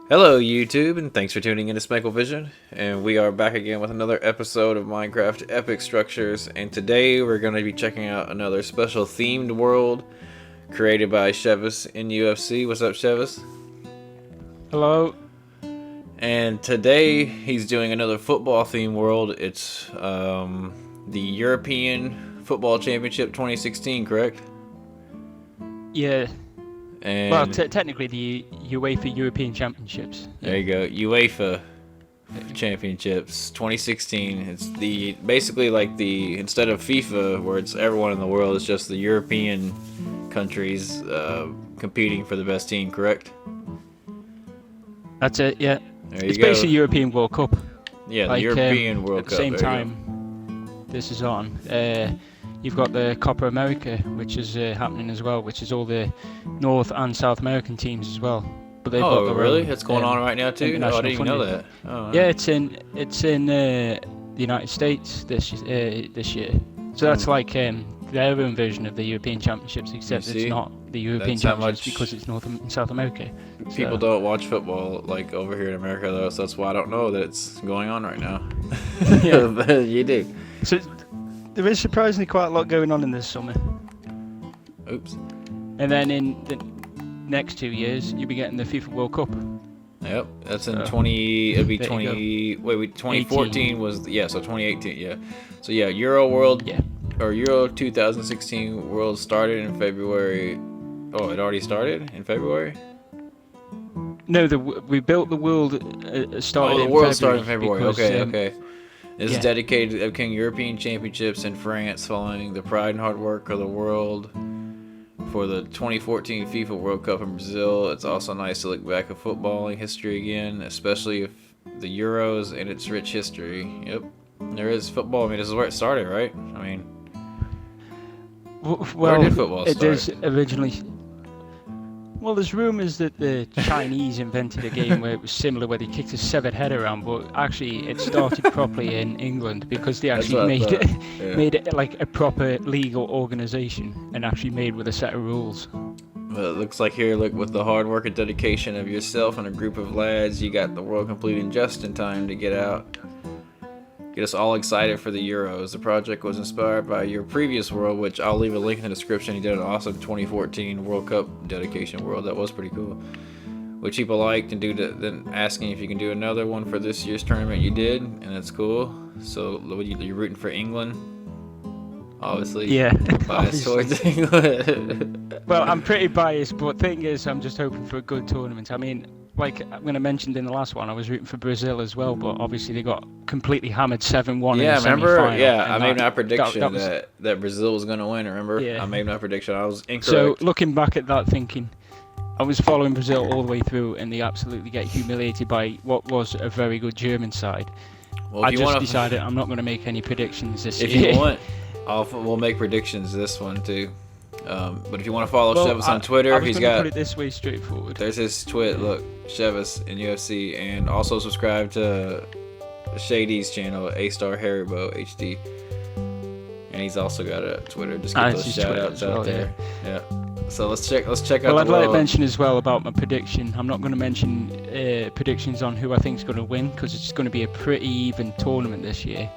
Hello YouTube, and thanks for tuning in to SPANKLE-VISION, and we are back again with another episode of Minecraft Epic Structures, and today we're going to be checking out another special themed world created by ShevasNUFC. What's up, Shevas? Hello. And today he's doing another football themed world. It's the European Football Championship 2016, correct? Yeah. And Well, technically the UEFA European Championships. there you go, UEFA Championships 2016. It's the basically like the instead of FIFA where it's everyone in the world, it's just the European countries competing for the best team, correct? That's it. Yeah. There you It's go. basically European World Cup. Yeah, the like, European World at Cup. the same there you go. time, this is on. You've got the Copa America, which is happening as well, which is all the North and South American teams as well. But they've got Oh, their really? own, That's going on right now too? Oh, I international didn't even know funding. that. Oh, Yeah, it's in the United States this year. So that's like their own version of the European Championships, except see? it's not the European That's how Championships much because it's North and South America. people So- don't watch football like over here in America though, so that's why I don't know that it's going on right now. Yeah. But you do. So there is surprisingly quite a lot going on in this summer. Oops. And then in the next 2 years, you'll be getting the FIFA World Cup. Yep, that's in So, 20. It'll be there 20. Wait, 2014 was so 2018. Yeah, so yeah, Euro World Yeah. or Euro 2016 World started in February. Oh, it already started in February. No, we built the world started Oh, the in World February started in February. because, Okay, okay. This is yeah. dedicated to the European Championships in France, following the pride and hard work of the world for the 2014 FIFA World Cup in Brazil. It's also nice to look back at footballing history again, especially if the Euros and its rich history. Yep, there is football. I mean, this is where it started, right? I mean, Well, did football it start? is originally. Well, there's rumours that the Chinese invented a game where it was similar, where they kicked a severed head around, but actually it started properly in England because they That's actually what I made it, thought, yeah. made it like a proper legal organisation and actually made with a set of rules. Well, it looks like here, look, with the hard work and dedication of yourself and a group of lads, you got the world completed just in time to get us all excited for the Euros. The project was inspired by your previous world, which I'll leave a link in the description. He did an awesome 2014 World Cup dedication world. That was pretty cool, which people liked, and then asking if you can do another one for this year's tournament. You did, and that's cool. So you're rooting for England, obviously. Yeah, Biased obviously. towards England. Well, I'm pretty biased, but thing is, I'm just hoping for a good tournament. I mean, like when I mentioned in the last one, I was rooting for Brazil as well, but obviously they got completely hammered 7-1 Yeah, in the remember? semi-final. Yeah, and I made my that prediction was- that Brazil was going to win, remember? Yeah. I made my prediction. I was So incorrect. looking back at that, thinking I was following Brazil all the way through, and they absolutely get humiliated by what was a very good German side. Well, I if you just want decided I'm not going to make any predictions this if year. you want, we'll make predictions this one too. But if you want to follow Well, Shevas on I Twitter, was he's gonna got put it this way, straightforward. there's his twit. Look, Shevas in UFC, and also subscribe to Shady's channel, A Star Haribo HD, and he's also got a Twitter. Just get Ah, those it's his shout Twitter outs as out well, there. Yeah. So let's check out Well, I'd the like to world. mention as well about my prediction. I'm not going to mention predictions on who I think is going to win because it's going to be a pretty even tournament this year.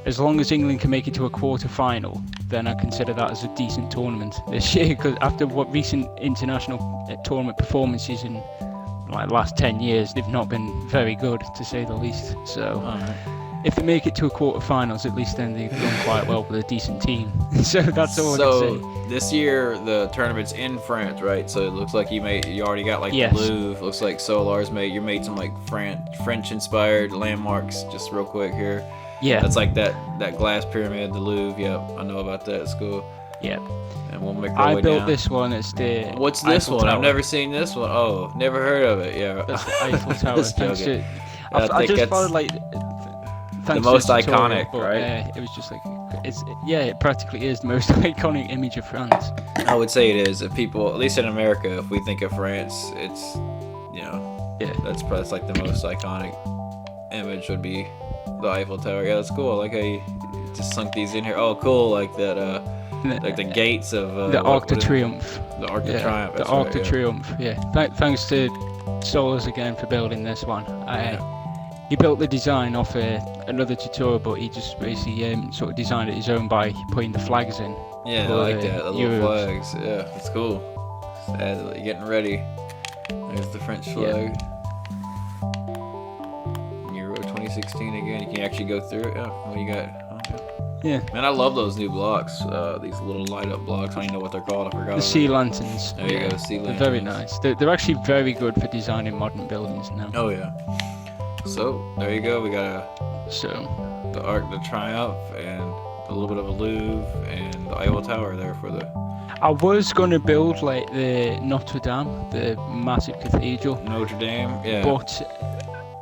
As long as England can make it to a quarter-final, then I consider that as a decent tournament this year. Because after what recent international tournament performances in like the last 10 years, they've not been very good, to say the least. So Alright. if they make it to a quarter-finals, at least then they've done quite well with a decent team. So that's all I can say. So this year the tournament's in France, right? So it looks like you already got like Yes. the Louvre. Looks like Solar's you made some like French inspired landmarks. Just real quick here. Yeah, That's like that glass pyramid, the Louvre. Yep, I know about that. It's cool. yeah. And we'll make our I way built down. this one. It's the What's this Eiffel one? I've Tower. never seen this one. Oh, never heard of it. Yeah. That's the Eiffel Tower. Just Thanks joking. to, I I think just that's followed like thanks most to the tutorial, iconic, but, right? It was just like it practically is the most iconic image of France. I would say it is. If people, at least in America, if we think of France, it's Yeah. that's like the most iconic image would be the Eiffel Tower. Yeah, that's cool. I like how you just sunk these in here. Oh, cool. Like that. Like the gates of the Arc de what is it? Triomphe. The Arc de Yeah, Triomphe. the that's Arc right, de yeah. Triomphe. Yeah. Thanks to Solos again for building this one. He built the design off another tutorial, but he just basically sort of designed it his own by putting the flags in. Yeah, I like that. The little flags. Yeah, it's cool. Getting ready. There's the French flag. Euro 2016 again. You can actually go through it. Oh, what you got? Okay. Yeah. Man, I love those new blocks. These little light up blocks. I don't even know what they're called. I forgot. The sea lanterns. There you go, sea lanterns. They're very nice. They're actually very good for designing modern buildings now. Oh yeah. So there you go. We got the Arc de Triomphe and a little bit of a Louvre and the Eiffel Tower there for the. I was gonna build like the Notre Dame, the massive cathedral. Notre Dame, yeah. But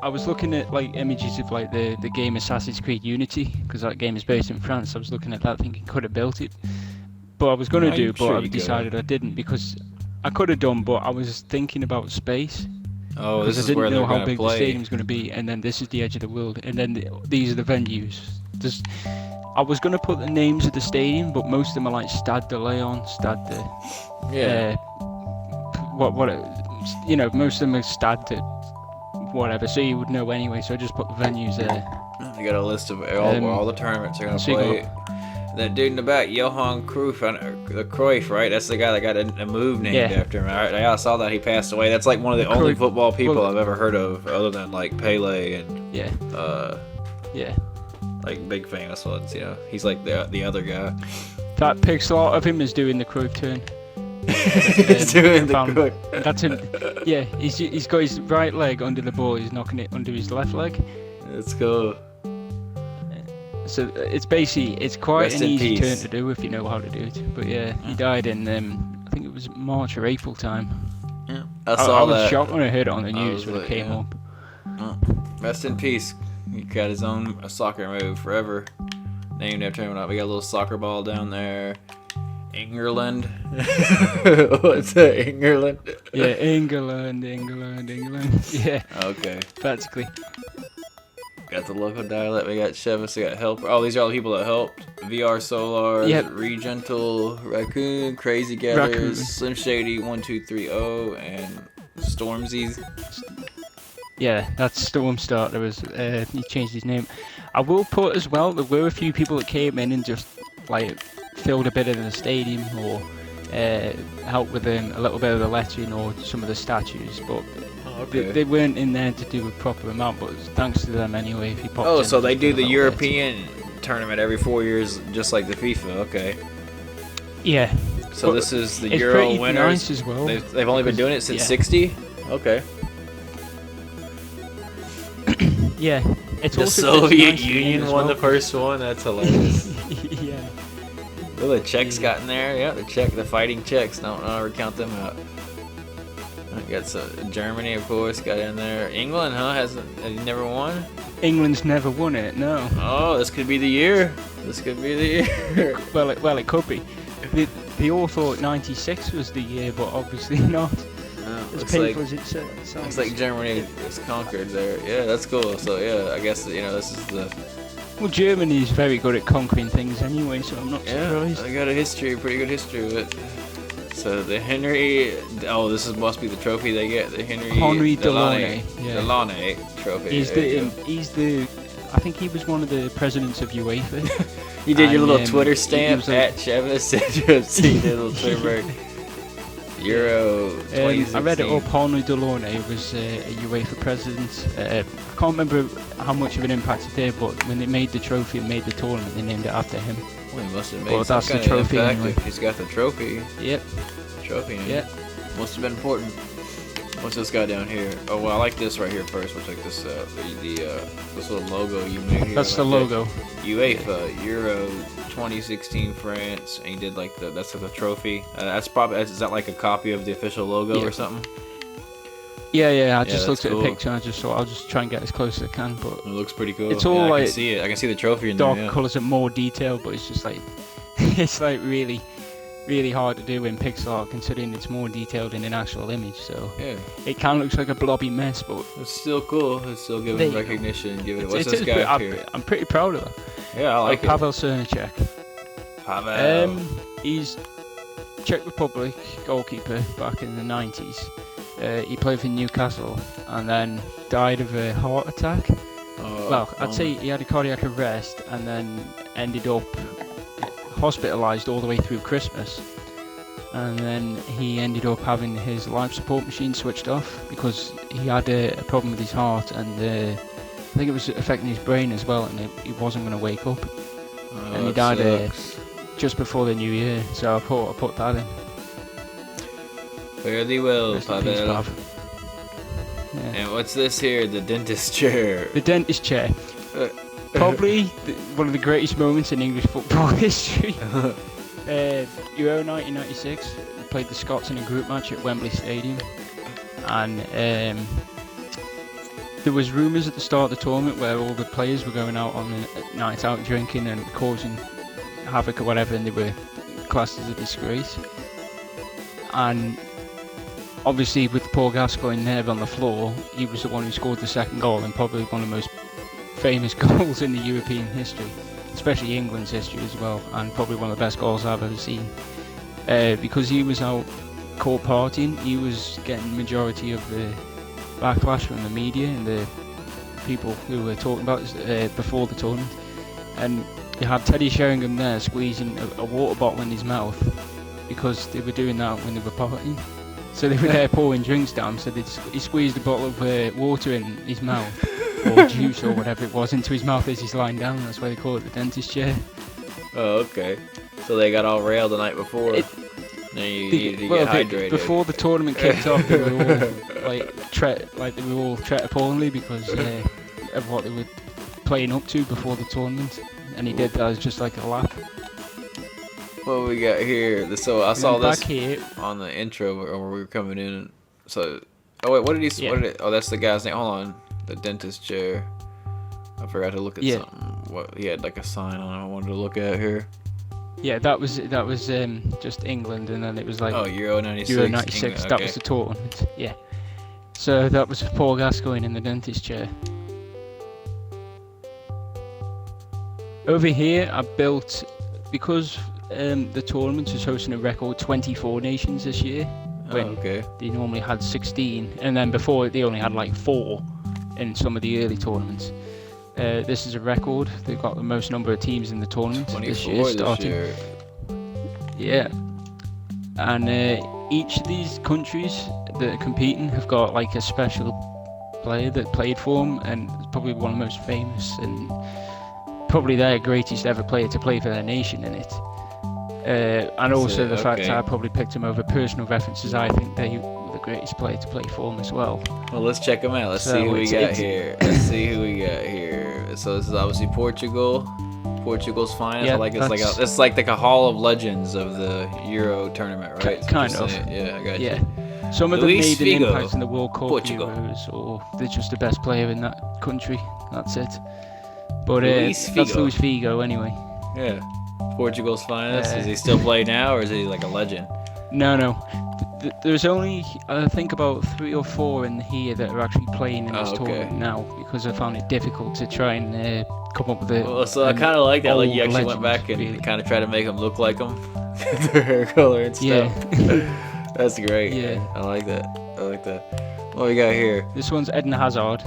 I was looking at like images of like the game Assassin's Creed Unity, because that game is based in France. I was looking at that thinking could have built it, but I was gonna but I decided I didn't, because I could have done, but I was thinking about space. Oh, this is where they're going to play. I didn't know how big the stadium's going to be, and then this is the edge of the world, and then these are the venues. I was going to put the names of the stadium, but most of them are like Stade de Leon, Stade de... Yeah. Most of them are Stade de... whatever, so you would know anyway, so I just put the venues there. You got a list of all the tournaments are going to play. That dude in the back, Johan Cruyff, right? That's the guy that got a move named after him. I saw that he passed away. That's like one of the only football people I've ever heard of, other than like Pele and like big famous ones. You know, he's like the other guy. That pixel art of him is doing the Cruyff turn. He's doing the Cruyff. That's him. Yeah, he's got his right leg under the ball. He's knocking it under his left leg. Let's go. So it's basically, it's quite an easy turn to do if you know how to do it. But yeah, he died in I think it was March or April time. Yeah, I was shocked when I heard it on the news when it came up. Rest in peace. He got his own soccer move forever, named after him. We got a little soccer ball down there. England. What's that? England? Yeah, England. Yeah. Okay. Practically. Got the local dialect. We got Shevas. We got Helper. Oh, these are all the people that helped. VR Solar. Yep. Regentle. Raccoon. Crazy Gathers. Slim Shady. 1230 and Stormzy's. Yeah, that's Stormstar. There was he changed his name. I will put as well, there were a few people that came in and just like filled a bit of the stadium or helped with a little bit of the lettering or some of the statues, but they weren't in there to do a proper amount. But thanks to them anyway. If you popped in, so they do the European tournament every 4 years, just like the FIFA. Okay. Yeah. So but this is the Euro winners. Nice as well. They've only been doing it since '60. Okay. Yeah. It's the Soviet Union won the first one. That's hilarious. Yeah. Oh, the Czechs got in there. Yeah, the fighting Czechs. Don't ever count them out. I got Germany, of course, got in there. England, have you never won? England's never won it. No. Oh, this could be the year. Well, it could be. They all thought '96 was the year, but obviously not. As painful as it sounds. Looks like Germany is conquered there. Yeah, that's cool. So yeah, I guess this is the. Well, Germany is very good at conquering things anyway, so I'm not surprised. I got a pretty good history of it. So the Henry, must be the trophy they get. The Henry Delaunay. Delaunay trophy. He's the. I think he was one of the presidents of UEFA. You did your little Twitter stamp at Shevas. Did your little Twitter. Euro 2016. I read it up. Henry Delaunay was a UEFA president. I can't remember how much of an impact it did, but when they made the trophy and made the tournament, they named it after him. Well, he must have made some kind of impact anyway. If he's got the trophy. Yep. Trophy. Yep. Must have been important. What's this guy down here? Oh, well, I like this right here first. We'll check this out. This little logo you made here. That's the logo. UEFA Euro 2016 France, and he did like that's the trophy. That's probably, is that like a copy of the official logo or something? Yeah. I just looked at the picture and I just thought I'll just try and get as close as I can. But it looks pretty cool. It's all like I can see it. I can see the trophy in dark there. Dark colours and more detail, but it's just like it's like really hard to do in pixel art, considering it's more detailed in an actual image. So it kind of looks like a blobby mess, but it's still cool. It's still giving recognition. What's this guy up here? I'm pretty proud of that. Yeah, I like it. Pavel Cernicek. Pavel. He's Czech Republic goalkeeper back in the 90s. He played for Newcastle and then died of a heart attack. I'd say he had a cardiac arrest and then ended up hospitalised all the way through Christmas. And then he ended up having his life support machine switched off because he had a problem with his heart, and I think it was affecting his brain as well, and he wasn't going to wake up. And he died just before the new year, so I put that in. Fare thee well, Rest in peace, Pavel. Pav. Yeah. And what's this here? The dentist chair. The dentist chair. Probably one of the greatest moments in English football history. Euro 1996, we played the Scots in a group match at Wembley Stadium, and there was rumours at the start of the tournament where all the players were going out on a night out drinking and causing havoc or whatever, and they were classed as a disgrace. And obviously with Paul Gascoigne there on the floor, he was the one who scored the second goal, and probably one of the most famous goals in the European history, especially England's history as well, and probably one of the best goals I've ever seen. Because he was out caught partying, he was getting the majority of the backlash from the media and the people who were talking about it before the tournament. And you had Teddy Sheringham there squeezing a water bottle in his mouth because they were doing that when they were partying. So they were there pouring drinks down, so he squeezed a bottle of water in his mouth, or juice or whatever it was, into his mouth as he's lying down. That's why they call it the dentist chair. Oh, okay. So they got all railed the night before. Then you get hydrated. Before the tournament kicked off, they were all they were all treated appallingly because of what they were playing up to before the tournament, and he did that as just like a laugh. What we got here? So I saw this back here on the intro where we were coming in. So, oh wait, what did he? Yeah. Oh, that's the guy's name. Hold on, the dentist chair. I forgot to look at something. What he had like a sign on it I wanted to look at here. Yeah, that was just England, and then it was like Euro 96. Euro 96. England, That okay. was the tournament. Yeah. So that was Paul Gascoigne in the dentist chair. Over here, I built, because the tournament was hosting a record 24 nations this year, when they normally had 16, and then before they only had like 4 in some of the early tournaments. This is a record. They've got the most number of teams in the tournament this year starting. Yeah, and each of these countries that are competing have got like a special player that played for them, and probably one of the most famous and probably their greatest ever player to play for their nation in it. And also the fact that I probably picked him over personal references. I think they were the greatest player to play for them as well. Well, let's check them out. Let's see who we got here. Let's see who we got here. So this is obviously Portugal. Portugal's finest. Yeah, I like it's like a hall of legends of the Euro tournament, right? Kind of. Yeah, I got you. Yeah. Some of them Luis made Figo, an impact in the World Cup, Portugal. Euros, or they're just the best player in that country. That's it. But Luis that's Figo. Luis Figo anyway. Yeah. Portugal's finest. Does he still play now, or is he like a legend? No. There's only, I think, about 3 or 4 in here that are actually playing in this tournament now, because I found it difficult to try and come up with a. Well, so I kind of like that. Like you actually legend, went back and really. kind of tried to make them look like them, their hair color and stuff. Yeah. That's great. Yeah. I like that. What we got here? This one's Eden Hazard.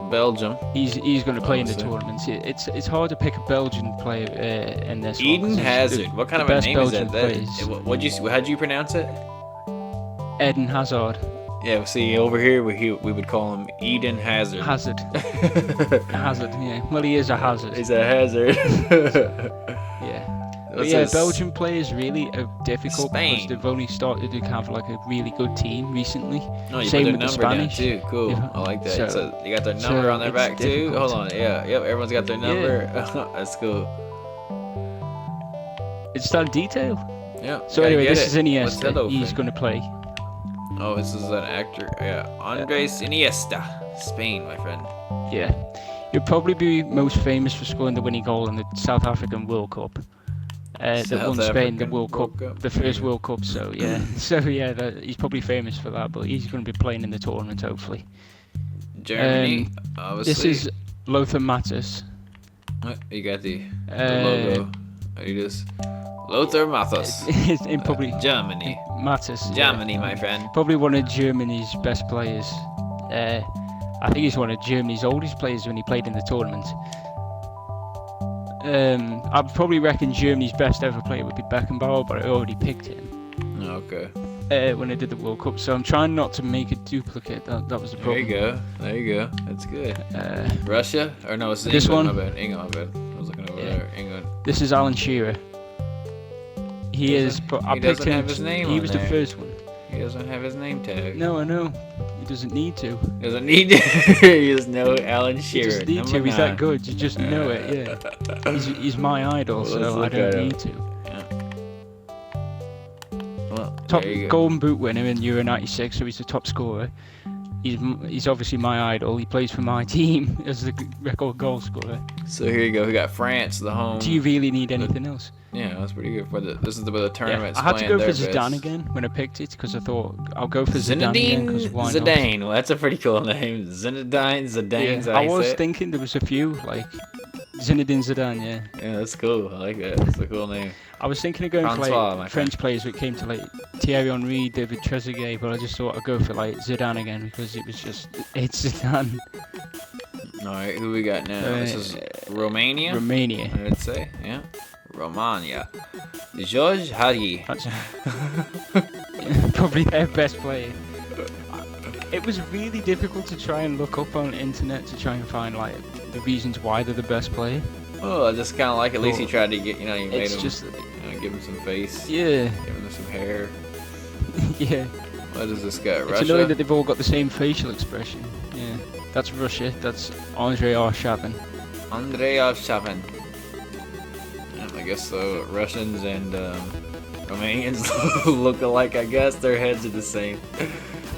Belgium. He's going to play in the Obviously. tournaments. It's hard to pick a Belgian player in this one. Eden 'cause it's Hazard. What kind the of a best name is Belgian players. How'd you pronounce it? Eden Hazard. Yeah. See, over here we would call him Eden Hazard. Hazard. Hazard. Yeah. Well, he is a hazard. He's a hazard. Yeah. But What's yeah, this? Belgian players really are difficult Spain. because they've only started to have like a really good team recently. No, you Same put with their the number down Spanish. too. Cool. Yeah. I like that. So- So you got their number on their it's back too. difficult. Hold on. Yeah. Yep. Everyone's got their number. That's cool. It's that detail. Yeah. So gotta anyway, get this it. is What's that Iniesta. little He's thing? going to play. Oh, this is an actor. Yeah. Andres Iniesta. Spain, my friend. Yeah. He'll probably be most famous for scoring the winning goal in the South African World Cup. That won Spain the African World Cup, Cup. the first World Cup. So yeah, he's probably famous for that. But he's going to be playing in the tournament hopefully. Germany. Obviously. This is Lothar Matthias. You got the logo. You just Lothar Matthias. In probably Germany. Mattis. Germany, my friend. Probably one of Germany's best players. I think he's one of Germany's oldest players when he played in the tournament. I'd probably reckon Germany's best ever player would be Beckenbauer, but I already picked him. Okay. When I did the World Cup, so I'm trying not to make a duplicate. That was the problem. There you go. That's good. Russia? Or no, it's this England. one? My bad. England, my bad. I was looking over there. England. This is Alan Shearer. He is, but I picked him. Have his name he on was there. the first one. He doesn't have his name tag. No, I know. He doesn't need to. He doesn't need to. He just know Alan Shearer. He doesn't need to. He's that good. You just know it. Yeah. He's my idol, so I don't need to. Well, Top there you go. Golden Boot winner in Euro '96, so he's the top scorer. He's obviously my idol. He plays for my team as the record goal scorer. So here you go. We got France, the home. Do you really need anything else? Yeah, that's pretty good. For this is the tournament. I had to go for Zidane again when I picked it because I thought I'll go for Zidane again because why not? Zidane. Well, that's a pretty cool name. Zidane. Yeah, I was thinking there was a few like Zinedine Zidane. Yeah. Yeah, that's cool. I like that. That's a cool name. I was thinking of going Francois, for my like French players when it came to like Thierry Henry, David Trezeguet, but I just thought I'd go for like Zidane again because it's Zidane. All right, who we got now? This is Romania. Romania. I would say, yeah. Romania. George Hagi. That's probably their best player. It was really difficult to try and look up on the internet to try and find like the reasons why they're the best player. Oh, I just kind of like at least he tried to get, you made him, just, give him some face. Yeah. Give him some hair. Yeah. What is this guy, Russia? It's annoying that they've all got the same facial expression. Yeah. That's Russia. That's Andrei Arshavin. Andrei Arshavin. Yeah, I guess so. Russians and Romanians look alike, I guess. Their heads are the same.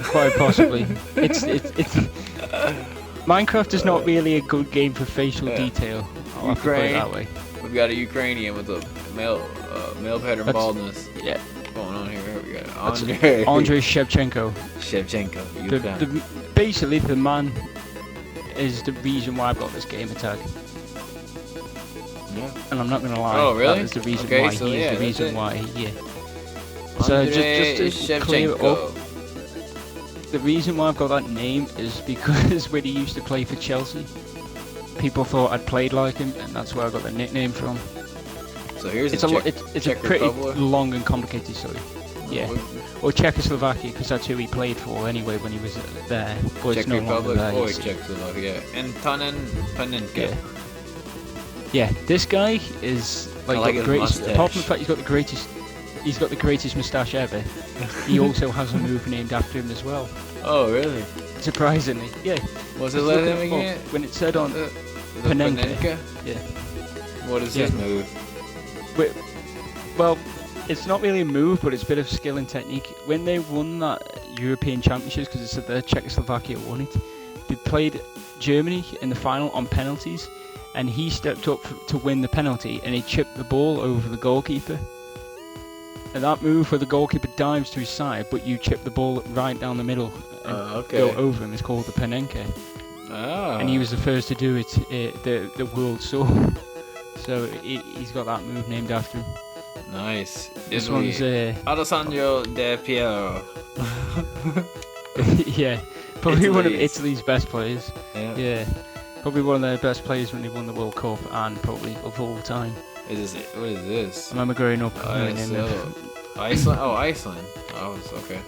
Quite possibly. It's Minecraft is not really a good game for facial detail. I'll have to put it that way. We've got a Ukrainian with a male pattern baldness. Yeah. Going on here. We got Andrei Shevchenko. Shevchenko. Basically, the man is the reason why I've got this gamer tag. Yeah. And I'm not gonna lie. Oh, really? That is the reason Okay, why so he is the reason why. Yeah. So just to clear it up. The reason why I've got that name is because when he used to play for Chelsea, people thought I'd played like him, and that's where I got the nickname from. So here's it's a pretty long and complicated story. Yeah, or Czechoslovakia, because that's who he played for anyway when he was there. But Czech it's no Republic, there, or Czechoslovakia, and Panenka. Yeah, this guy is like the greatest. Apart from the fact he's got the greatest moustache ever. He also has a move named after him as well. Oh, really? Surprisingly, yeah. What's it let him again? When it said on Panenka? Yeah. What is his move? Well, it's not really a move, but it's a bit of skill and technique. When they won that European Championships, because it's that Czechoslovakia won it, they played Germany in the final on penalties, and he stepped up to win the penalty, and he chipped the ball over the goalkeeper. And that move where the goalkeeper dives to his side, but you chip the ball right down the middle and go over him is called the Panenka. And he was the first to do it the world saw. So he's got that move named after him. Nice. This one's Alessandro Del Piero. Yeah, probably one of Italy's best players. Yeah. Probably one of their best players when they won the World Cup and probably of all time. What is this? I remember growing up. Iceland. Oh, Iceland. Oh, it's okay.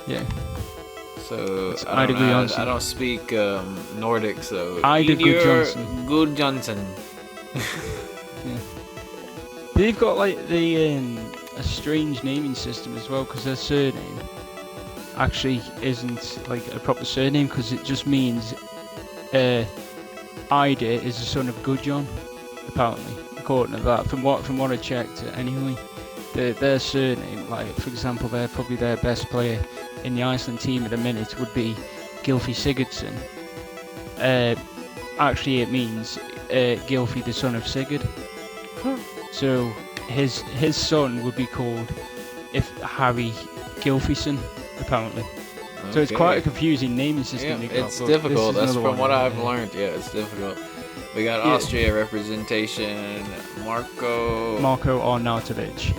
Yeah. So I don't speak Nordic, so Good Johnson. Yeah. They've got like a strange naming system as well, because their surname actually isn't like a proper surname, because it just means Ida is the son of Gudjon, apparently, according to that. From what I checked, anyway, their surname, like for example, probably their best player in the Iceland team at the minute would be Gylfi Sigurdsson. Actually, it means Gylfi, the son of Sigurd. So his son would be called Harry Gylfison, apparently. Okay. So it's quite a confusing naming system. Yeah, it's difficult. That's from what I've learned. Yeah, it's difficult. We got Austria representation. Marko Arnautovic.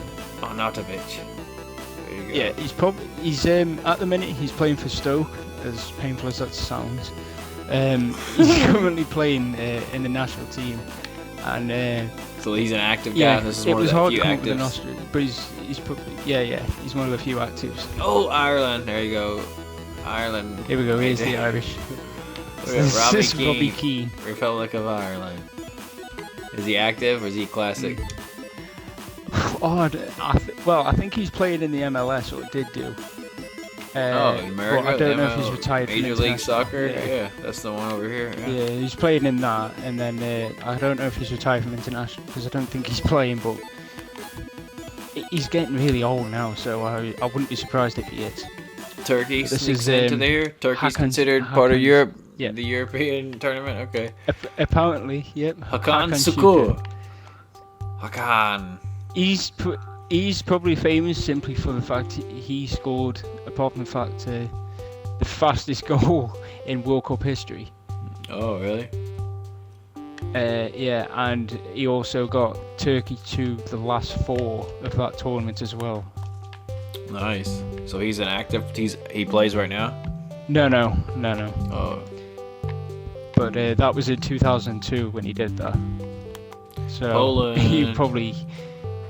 There you go. Yeah, he's at the minute he's playing for Stoke, as painful as that sounds. He's currently playing in the national team, and So he's an active guy. yeah, This is it one was of the hard few to come up with an actives. Austrian, but he's probably he's one of the few actives. Oh, Ireland. There you go. Ireland. Here we go. Here's the Irish. We got Robbie This is Robbie Keane, Keane. Republic of Ireland. Is he active or is he classic? Odd. I think he's playing in the MLS, or did do. In America? But I don't know if ML he's retired from Major League international. Soccer? Yeah. Yeah, that's the one over here. Yeah, he's playing in that, and then I don't know if he's retired from international because I don't think he's playing, but he's getting really old now, so I wouldn't be surprised if he is. Turkey This sneaks is, into there. Turkey's Hakan- considered part of Hakan's- Europe, yeah. the European tournament. Okay. Apparently, yep. Hakan Şükür. Şükür. Hakan. He's probably famous simply for the fact he scored, apart from the fact, the fastest goal in World Cup history. Oh, really? Yeah, and he also got Turkey to the last 4 of that tournament as well. Nice. So he's an active. He plays right now. No. Oh, But that was in 2002 when he did that. So Poland. he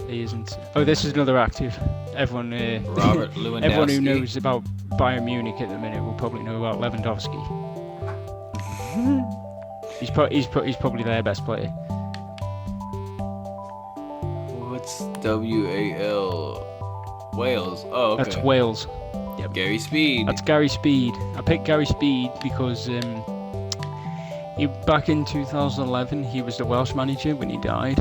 isn't. Oh, this is another active. Everyone, Robert Lewandowski. everyone who knows about Bayern Munich at the minute will probably know about Lewandowski. he's probably their best player. What's WAL? Wales. Oh, okay. That's Wales. Yep. Gary Speed. That's Gary Speed. I picked Gary Speed because back in 2011 he was the Welsh manager when he died,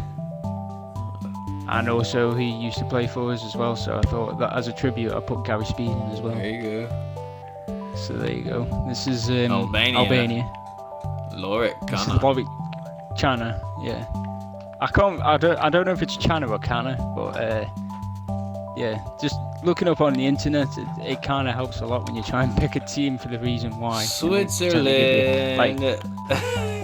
and also he used to play for us as well. So I thought that as a tribute I put Gary Speed in as well. There you go. So there you go. This is Albania. Lorik This is Kana. Bobby Chana. Yeah. I don't know if it's Chana or Kana, but yeah, just looking up on the internet, it kind of helps a lot when you try and pick a team for the reason why. Switzerland. Like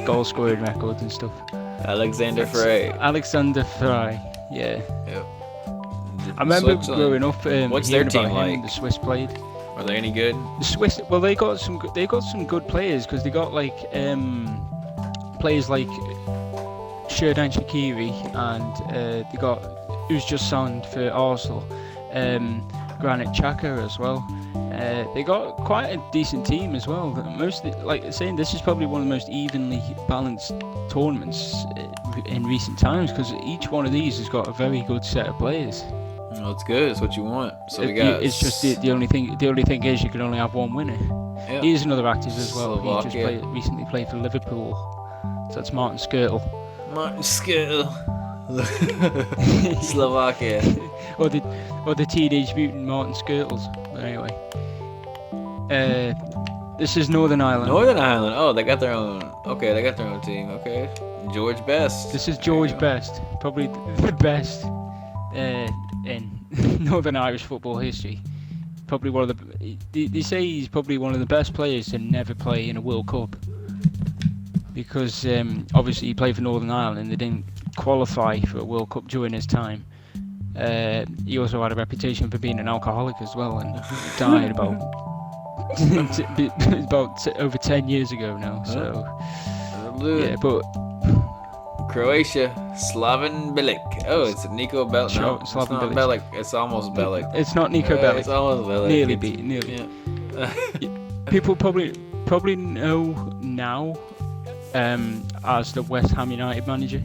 goal scoring records and stuff. Alexander Frey. Alexander Frey, yeah. Yep. I remember Switzerland. growing up. What's their hearing team about him, like? The Swiss played. Are they any good? The Swiss, well, they got some good players because they got like players like Xherdan Shaqiri, and they got who's just signed for Arsenal, Granit Xhaka as well. They got quite a decent team as well. Mostly, like saying, this is probably one of the most evenly balanced tournaments in recent times because each one of these has got a very good set of players. Well, it's good. It's what you want. So we got. It's just the only thing. The only thing is you can only have one winner. Yeah. He's another active as well. Slovakia. He just recently played for Liverpool. So that's Martin Skirtle. Martin Skill. Slovakia. or the Teenage Mutant Martin Skirtles. But anyway. This is Northern Ireland. Northern Ireland. Oh, they got their own. Okay, they got their own team. Okay. George Best. This is There you George go. Best. Probably the best in Northern Irish football history. Probably one of the. They say he's probably one of the best players to never play in a World Cup. Because obviously he played for Northern Ireland and they didn't qualify for a World Cup during his time. He also had a reputation for being an alcoholic as well, and died about over 10 years ago now. So yeah, but Croatia, Slaven Bilic. Oh, it's Nico Bellic. Sure, No, it's Slaven not Bilic. Bellic. It's almost Bellic. it's not Nico Bellic. It's almost Bellic. Nearly beat, nearly. Yeah. People probably know now as the West Ham United manager,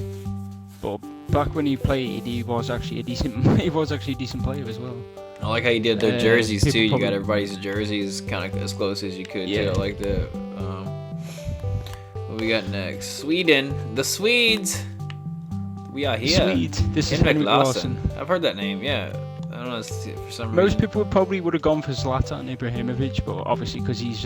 but back when he played, he was actually a decent player as well. I like how you did the jerseys people too. You got probably- everybody's jerseys kind of as close as you could. Yeah. Too. I like the. What we got next? Sweden. The Swedes. We are here. Swedes. This is Henrik Henrik Larsson. Larsson. I've heard that name. Yeah. I don't know. For some Most reason. people probably would have gone for Zlatan Ibrahimovic, but obviously because he's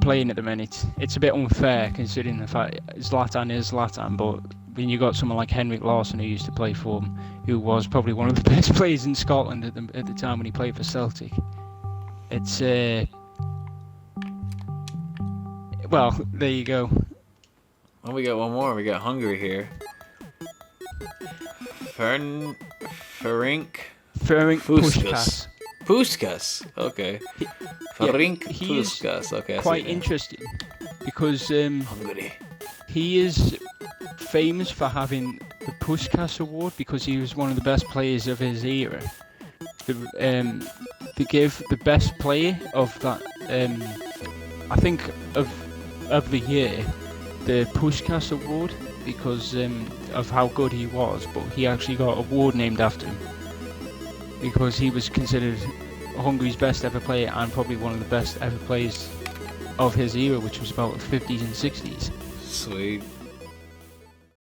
playing at the minute, it's a bit unfair considering the fact Zlatan is Zlatan. But when you got someone like Henrik Larsson who used to play for him, who was probably one of the best players in Scotland at the time when he played for Celtic, it's well, there you go. Oh, we got one more. We got Hungary here. Ferenc Ferenc Puskas. Puskas. Puskas. Okay. Ferenc he is Puskas. Okay. I see quite that. interesting because Hungary. he is famous for having the Puskás Award because he was one of the best players of his era. They give the best player of that, I think of the year, the Puskás Award because of how good he was. But he actually got an award named after him because he was considered Hungary's best ever player and probably one of the best ever players of his era, which was about the 50s and 60s. Sweet.